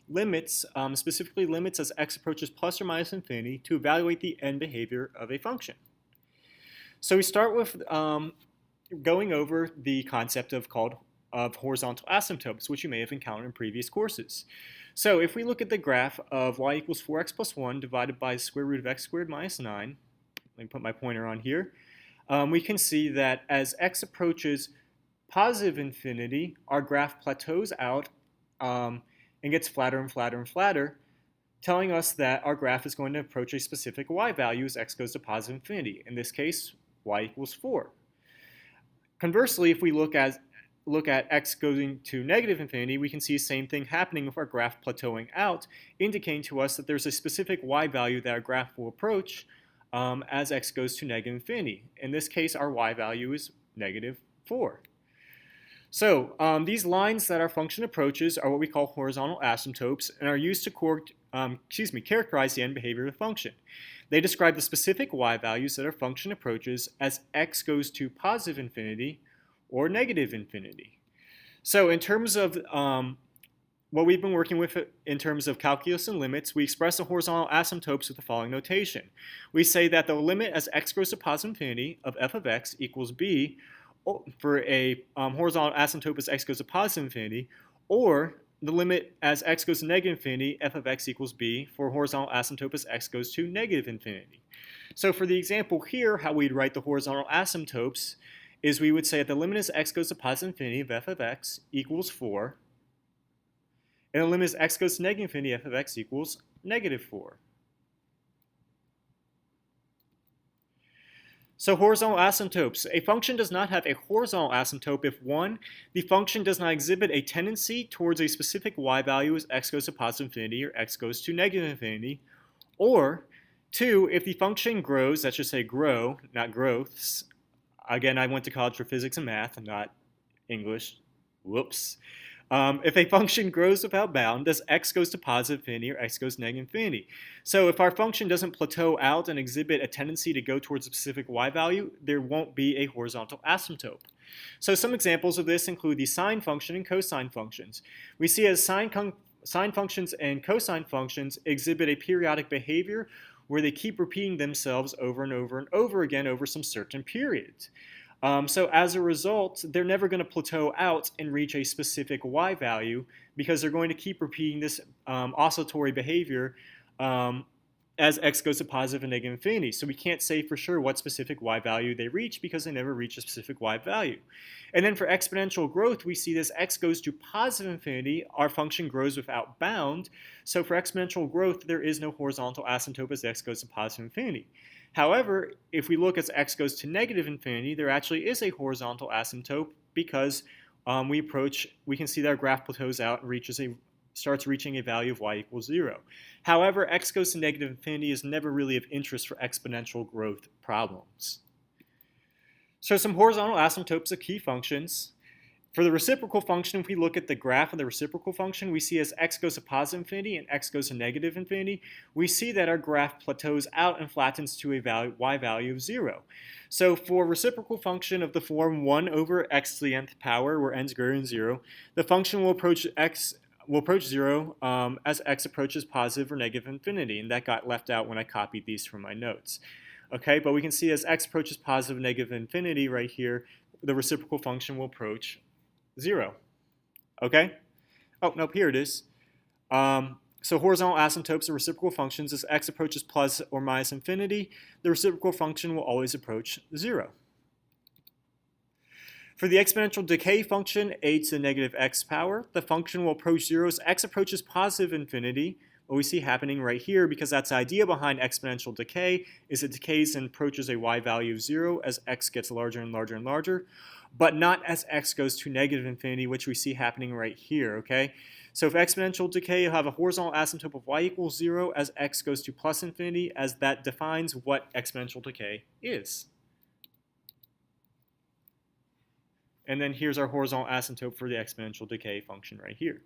limits, specifically limits as x approaches plus or minus infinity, to evaluate the end behavior of a function. So we start with going over the concept of horizontal asymptotes, which you may have encountered in previous courses. So if we look at the graph of y equals 4x plus 1 divided by the square root of x squared minus 9, let me put my pointer on here, we can see that as x approaches positive infinity, our graph plateaus out and gets flatter and flatter and flatter, telling us that our graph is going to approach a specific y value as x goes to positive infinity. In this case, y equals 4. Conversely, if we look at x going to negative infinity, we can see the same thing happening with our graph plateauing out, indicating to us that there's a specific y value that our graph will approach as x goes to negative infinity. In this case, our y value is negative 4. So these lines that our function approaches are what we call horizontal asymptotes and are used to characterize the end behavior of the function. They describe the specific y values that our function approaches as x goes to positive infinity or negative infinity. So in terms of what we've been working with in terms of calculus and limits, we express the horizontal asymptotes with the following notation. We say that the limit as x goes to positive infinity of f of x equals b for a horizontal asymptote as x goes to positive infinity, or the limit as x goes to negative infinity, f of x equals b for horizontal asymptote as x goes to negative infinity. So for the example here, how we'd write the horizontal asymptotes is we would say that the limit as x goes to positive infinity of f of x equals 4, and the limit as x goes to negative infinity, f of x equals negative 4. So horizontal asymptotes. A function does not have a horizontal asymptote if 1, the function does not exhibit a tendency towards a specific y value as x goes to positive infinity or x goes to negative infinity, or 2, if the function grows, that should say grow, not growths. Again, I went to college for physics and math, not English. Whoops. If a function grows without bound, does x goes to positive infinity or x goes to negative infinity? So if our function doesn't plateau out and exhibit a tendency to go towards a specific y value, there won't be a horizontal asymptote. So some examples of this include the sine function and cosine functions. We see as sine functions and cosine functions exhibit a periodic behavior where they keep repeating themselves over and over and over again over some certain periods. So as a result, they're never going to plateau out and reach a specific y value because they're going to keep repeating this oscillatory behavior as x goes to positive and negative infinity. So we can't say for sure what specific y value they reach because they never reach a specific y value. And then for exponential growth, we see this x goes to positive infinity, our function grows without bound. So for exponential growth, there is no horizontal asymptote as x goes to positive infinity. However, if we look as x goes to negative infinity, there actually is a horizontal asymptote because we can see that our graph plateaus out and starts reaching a value of y equals 0. However, x goes to negative infinity is never really of interest for exponential growth problems. So some horizontal asymptotes of key functions. For the reciprocal function, if we look at the graph of the reciprocal function, we see as x goes to positive infinity and x goes to negative infinity, we see that our graph plateaus out and flattens to a y value of 0. So for reciprocal function of the form 1 over x to the nth power, where n is greater than 0, the function will approach 0 as x approaches positive or negative infinity, and that got left out when I copied these from my notes. Okay, but we can see as x approaches positive or negative infinity right here, the reciprocal function will approach 0. Okay? Oh, nope, here it is. So horizontal asymptotes of reciprocal functions as x approaches plus or minus infinity, the reciprocal function will always approach 0. For the exponential decay function a to the negative x power, the function will approach 0 as x approaches positive infinity. What we see happening right here, because that's the idea behind exponential decay, is it decays and approaches a y value of 0 as x gets larger and larger and larger, but not as x goes to negative infinity, which we see happening right here, okay? So for exponential decay, you'll have a horizontal asymptote of y equals 0 as x goes to plus infinity, as that defines what exponential decay is. And then here's our horizontal asymptote for the exponential decay function right here.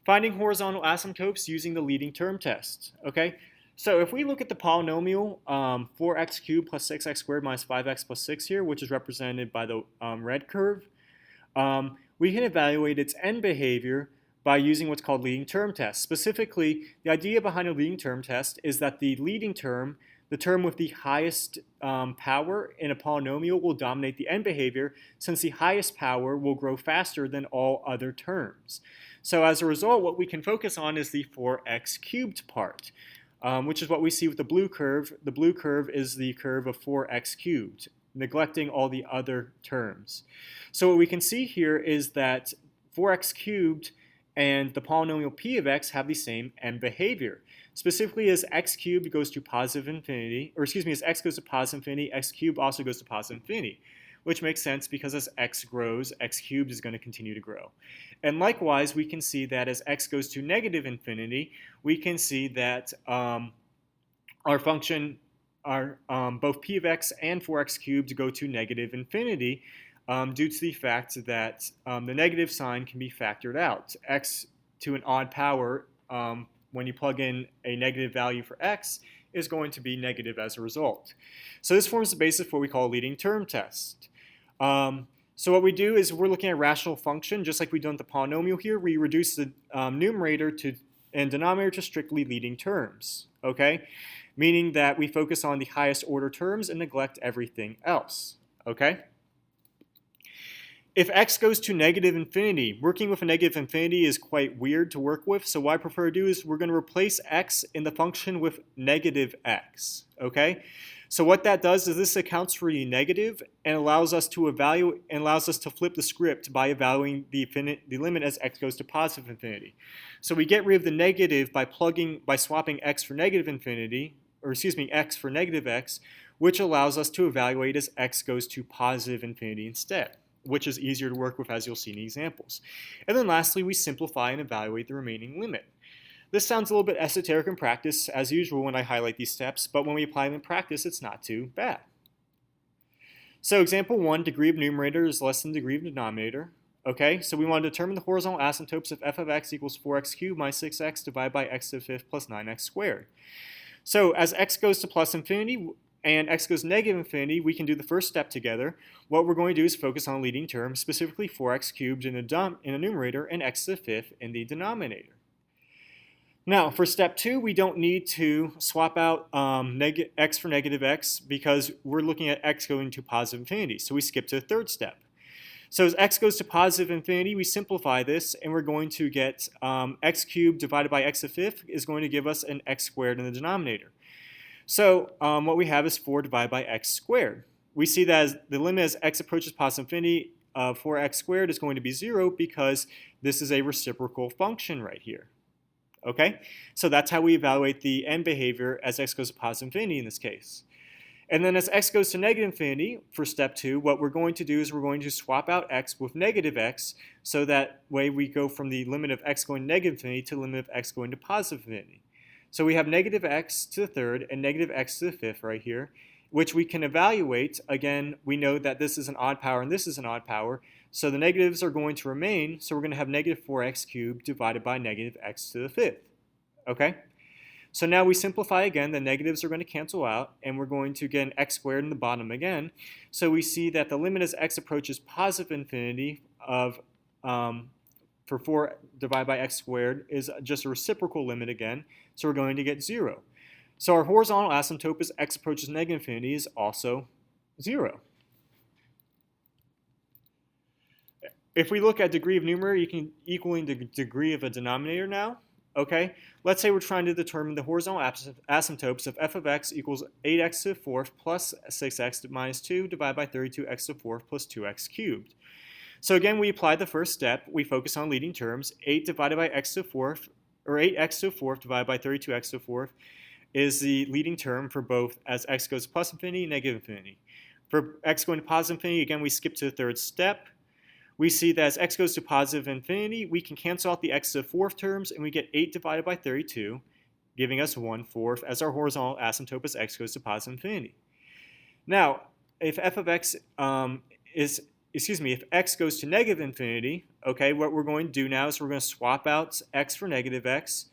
Finding horizontal asymptotes using the leading term test. Okay, so if we look at the polynomial 4x cubed plus 6x squared minus 5x plus 6 here, which is represented by the red curve, we can evaluate its end behavior by using what's called leading term test. Specifically, the idea behind a leading term test is that the leading term, the term with the highest power in a polynomial, will dominate the end behavior, since the highest power will grow faster than all other terms. So as a result, what we can focus on is the 4x cubed part, which is what we see with the blue curve. The blue curve is the curve of 4x cubed, neglecting all the other terms. So what we can see here is that 4x cubed and the polynomial p of x have the same end behavior. Specifically, as x cubed goes to positive infinity, or excuse me, as x goes to positive infinity, x cubed also goes to positive infinity, which makes sense because as x grows, x cubed is going to continue to grow. And likewise, we can see that as x goes to negative infinity, we can see that our function, both p of x and 4x cubed go to negative infinity, due to the fact that the negative sign can be factored out. X to an odd power, when you plug in a negative value for x, is going to be negative as a result. So this forms the basis for what we call a leading term test. So what we do is we're looking at a rational function, just like we done with the polynomial here. We reduce the numerator and denominator to strictly leading terms, okay? Meaning that we focus on the highest order terms and neglect everything else, okay? If x goes to negative infinity, working with a negative infinity is quite weird to work with, so what I prefer to do is we're going to replace x in the function with negative x, okay? So what that does is this accounts for the negative and allows us to evaluate and allows us to flip the script by evaluating the limit as x goes to positive infinity. So we get rid of the negative by swapping x for negative infinity, or excuse me, x for negative x, which allows us to evaluate as x goes to positive infinity instead, which is easier to work with, as you'll see in the examples. And then lastly, we simplify and evaluate the remaining limit. This sounds a little bit esoteric in practice, as usual when I highlight these steps, but when we apply them in practice, it's not too bad. So example 1, degree of numerator is less than degree of denominator. Okay, so we want to determine the horizontal asymptotes of f of x equals 4x cubed minus 6x divided by x to the fifth plus 9x squared. So as x goes to plus infinity and x goes to negative infinity, we can do the first step together. What we're going to do is focus on a leading term, specifically 4x cubed in a numerator and x to the fifth in the denominator. Now, for step 2, we don't need to swap out x for negative x because we're looking at x going to positive infinity. So we skip to the third step. So as x goes to positive infinity, we simplify this, and we're going to get x cubed divided by x to the fifth is going to give us an x squared in the denominator. So what we have is 4 divided by x squared. We see that as the limit as x approaches positive infinity of 4x squared is going to be 0 because this is a reciprocal function right here. Okay, so that's how we evaluate the end behavior as x goes to positive infinity in this case. And then as x goes to negative infinity for step 2, what we're going to do is we're going to swap out x with negative x, so that way we go from the limit of x going to negative infinity to the limit of x going to positive infinity. So we have negative x to the third and negative x to the fifth right here, which we can evaluate. Again, we know that this is an odd power and this is an odd power, so the negatives are going to remain, so we're going to have negative 4x cubed divided by negative x to the fifth. Okay? So now we simplify again, the negatives are going to cancel out, and we're going to get an x squared in the bottom again. So we see that the limit as x approaches positive infinity of, for 4 divided by x squared is just a reciprocal limit again, so we're going to get 0. So our horizontal asymptote as x approaches negative infinity is also 0. If we look at degree of numerator, you can equaling the degree of a denominator now. Okay, let's say we're trying to determine the horizontal asymptotes of f of x equals 8x to the fourth plus 6x minus 2 divided by 32x to the fourth plus 2x cubed. So again, we apply the first step. We focus on leading terms. 8 divided by x to the fourth, or 8x to the fourth divided by 32x to the fourth is the leading term for both as x goes to plus infinity and negative infinity. For x going to positive infinity, again, we skip to the third step. We see that as x goes to positive infinity, we can cancel out the x to the fourth terms, and we get 8 divided by 32, giving us 1/4 as our horizontal asymptote as x goes to positive infinity. Now, if f of x if x goes to negative infinity, okay, what we're going to do now is we're going to swap out x for negative x.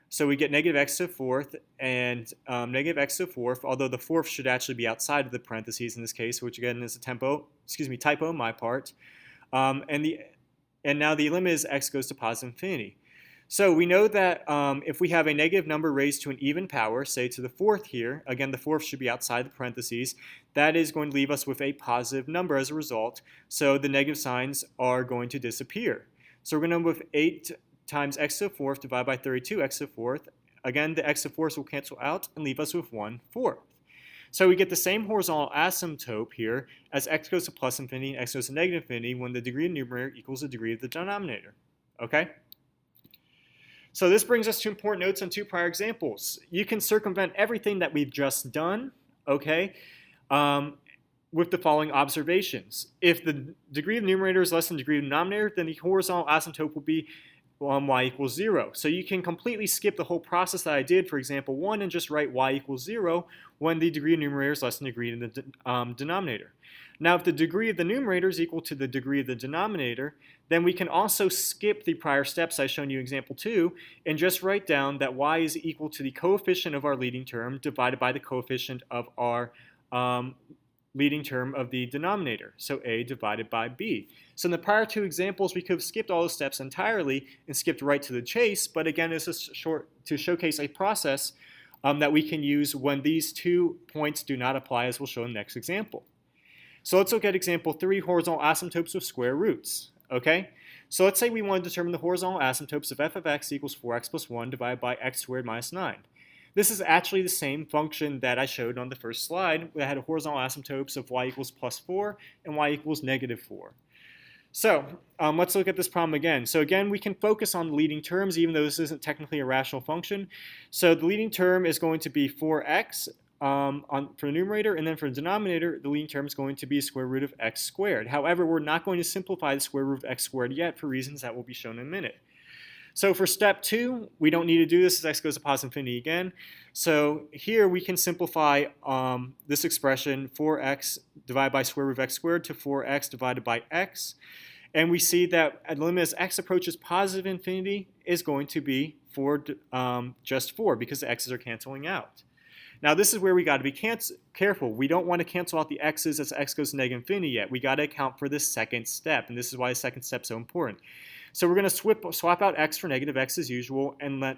So we get negative x to the fourth and negative x to the fourth, although the fourth should actually be outside of the parentheses in this case, which again is a typo on my part. And And now the limit is x goes to positive infinity. So we know that if we have a negative number raised to an even power, say to the fourth here, again the fourth should be outside the parentheses, that is going to leave us with a positive number as a result, so the negative signs are going to disappear. So we're going to end with 8 times x to the fourth divided by 32 x to the fourth. Again, the x to the fourth will cancel out and leave us with 1/4. So we get the same horizontal asymptote here as x goes to plus infinity and x goes to negative infinity when the degree of the numerator equals the degree of the denominator. Okay? So this brings us to important notes on 2 prior examples. You can circumvent everything that we've just done, okay, with the following observations. If the degree of the numerator is less than the degree of the denominator, then the horizontal asymptote will be y equals 0. So you can completely skip the whole process that I did for example 1 and just write y equals 0 when the degree of the numerator is less than the degree of the denominator. Now, if the degree of the numerator is equal to the degree of the denominator, then we can also skip the prior steps I shown you in example 2 and just write down that y is equal to the coefficient of our leading term divided by the coefficient of our leading term of the denominator, so a divided by b. So in the prior 2 examples, we could have skipped all those steps entirely and skipped right to the chase, but again, this is to showcase a process that we can use when these 2 points do not apply, as we'll show in the next example. So let's look at example 3, horizontal asymptotes with square roots. Okay, so let's say we want to determine the horizontal asymptotes of f of x equals 4x plus 1 divided by x squared minus 9. This is actually the same function that I showed on the first slide. We had a horizontal asymptotes of y equals plus 4 and y equals negative 4. So let's look at this problem again. So again, we can focus on the leading terms even though this isn't technically a rational function. So the leading term is going to be 4x for the numerator, and then for the denominator, the leading term is going to be square root of x squared. However, we're not going to simplify the square root of x squared yet for reasons that will be shown in a minute. So for step 2, we don't need to do this as x goes to positive infinity again. So here we can simplify this expression 4x divided by square root of x squared to 4x divided by x. And we see that at the limit as x approaches positive infinity is going to be just 4 because the x's are canceling out. Now this is where we got to be careful. We don't want to cancel out the x's as x goes to negative infinity yet. We got to account for the second step, and this is why the second step is so important. So we're going to swap out x for negative x as usual and let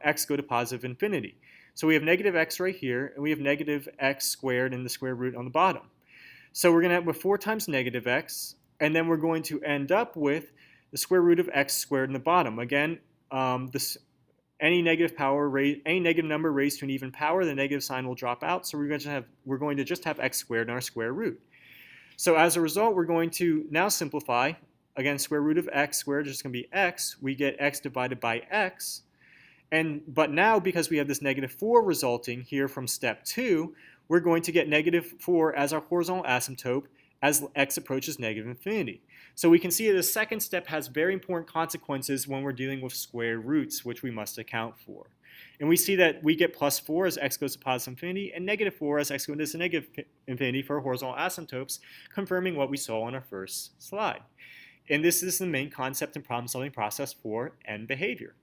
x go to positive infinity. So we have negative x right here, and we have negative x squared and the square root on the bottom. So we're going to have with 4 times negative x, and then we're going to end up with the square root of x squared in the bottom. Again, any negative number raised to an even power, the negative sign will drop out. So we're going to just have x squared in our square root. So as a result, we're going to now simplify. Again, square root of x squared is just going to be x. We get x divided by x. But now, because we have this negative 4 resulting here from step 2, we're going to get negative 4 as our horizontal asymptote as x approaches negative infinity. So we can see that the second step has very important consequences when we're dealing with square roots, which we must account for. And we see that we get plus 4 as x goes to positive infinity and negative 4 as x goes to negative infinity for horizontal asymptotes, confirming what we saw on our first slide. And this is the main concept and problem-solving process for end behavior.